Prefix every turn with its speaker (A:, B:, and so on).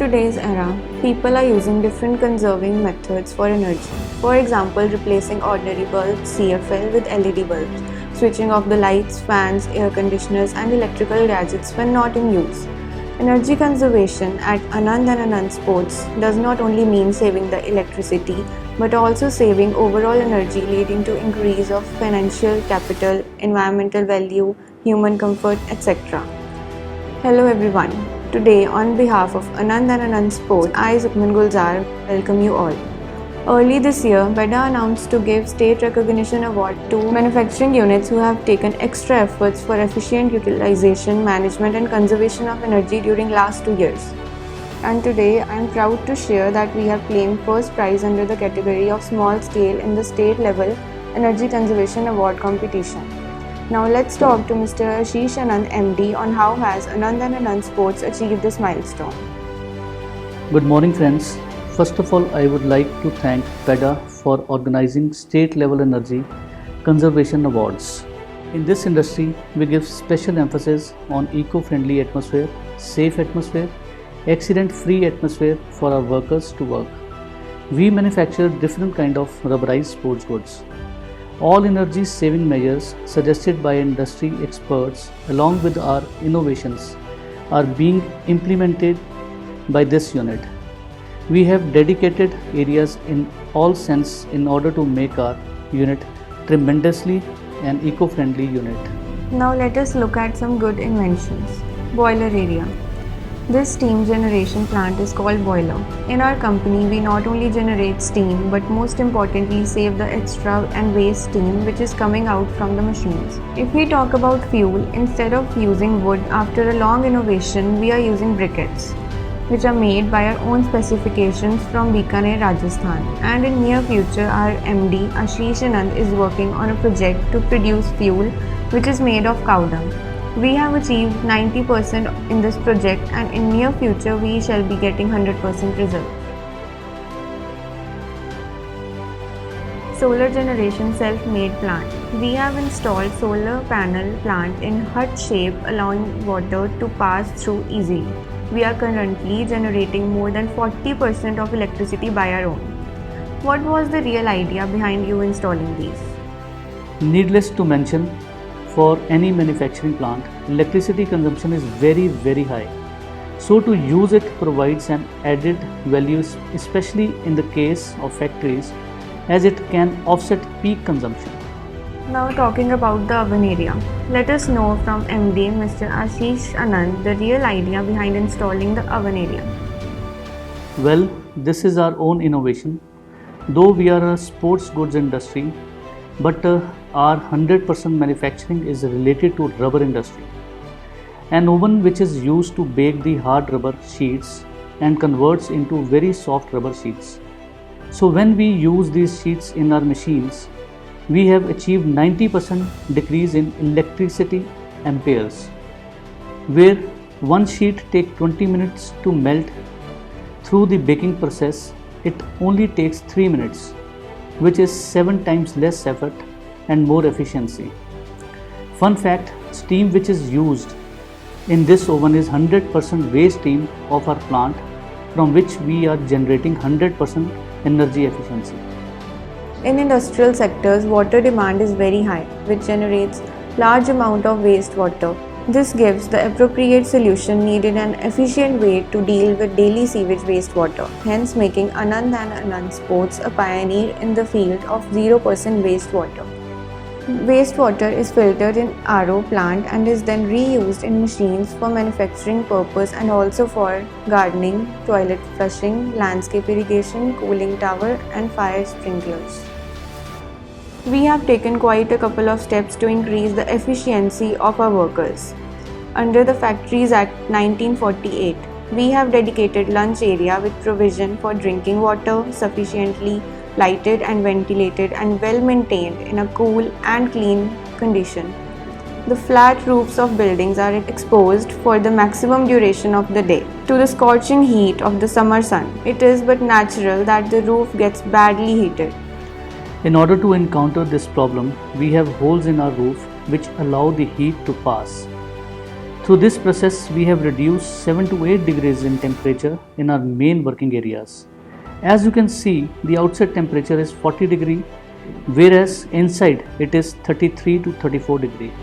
A: today's era, people are using different conserving methods for energy. For example, replacing ordinary bulbs (CFL) with LED bulbs, switching off the lights, fans, air conditioners, and electrical gadgets when not in use. Energy conservation at Anand and Anand Sports does not only mean saving the electricity, but also saving overall energy, leading to increase of financial capital, environmental value, human comfort, etc. Hello everyone. Today, on behalf of Anand and Anand Sports, I, Sukhman Gulzar, welcome you all. Early this year, BEDA announced to give State Recognition Award to manufacturing units who have taken extra efforts for efficient utilization, management and conservation of energy during last 2 years. And today, I am proud to share that we have claimed first prize under the category of small scale in the state level Energy Conservation Award competition. Now let's talk to Mr. Ashish Anand MD on how has Anand and Anand Sports achieved this milestone.
B: Good morning friends. First of all, I would like to thank BEDA for organizing state level energy conservation awards. In this industry, we give special emphasis on eco-friendly atmosphere, safe atmosphere, accident-free atmosphere for our workers to work. We manufacture different kind of rubberized sports goods. All energy saving measures suggested by industry experts along with our innovations are being implemented by this unit. We have dedicated areas in all sense in order to make our unit tremendously an eco-friendly unit.
A: Now let us look at some good inventions. Boiler area. This steam generation plant is called boiler. In our company, we not only generate steam but most importantly save the extra and waste steam which is coming out from the machines. If we talk about fuel, instead of using wood, after a long innovation, we are using briquettes, which are made by our own specifications from Bikaner, Rajasthan. And in near future, our MD Ashish Anand is working on a project to produce fuel which is made of cow dung. We have achieved 90% in this project and in near future we shall be getting 100% result. Solar generation self-made plant. We have installed solar panel plant in hut shape allowing water to pass through easily. We are currently generating more than 40% of electricity by our own. What was the real idea behind you installing these?
B: Needless to mention, for any manufacturing plant, electricity consumption is very high. So to use it provides an added value, especially in the case of factories, as it can offset peak consumption.
A: Now talking about the oven area. Let us know from MD Mr. Ashish Anand the real idea behind installing the oven area.
B: Well, this is our own innovation. Though we are a sports goods industry, but our 100% manufacturing is related to rubber industry. An oven which is used to bake the hard rubber sheets and converts into very soft rubber sheets. So when we use these sheets in our machines, we have achieved 90% decrease in electricity amperes. Where one sheet takes 20 minutes to melt, through the baking process, it only takes 3 minutes, which is 7 times less effort and more efficiency. Fun fact, steam which is used in this oven is 100% waste steam of our plant, from which we are generating 100% energy efficiency.
A: In industrial sectors, water demand is very high, which generates large amount of wastewater. This gives the appropriate solution needed an efficient way to deal with daily sewage wastewater, hence making Anand and Anand Sports a pioneer in the field of 0% wastewater. Wastewater is filtered in RO plant and is then reused in machines for manufacturing purpose and also for gardening, toilet flushing, landscape irrigation, cooling tower and fire sprinklers. We have taken quite a couple of steps to increase the efficiency of our workers. Under the Factories Act 1948, we have dedicated lunch area with provision for drinking water, sufficiently lighted and ventilated and well maintained in a cool and clean condition. The flat roofs of buildings are exposed for the maximum duration of the day to the scorching heat of the summer sun. It is but natural that the roof gets badly heated.
B: In order to encounter this problem, we have holes in our roof which allow the heat to pass. Through this process, we have reduced 7 to 8 degrees in temperature in our main working areas. As you can see, the outside temperature is 40 degree, whereas inside it is 33 to 34 degree.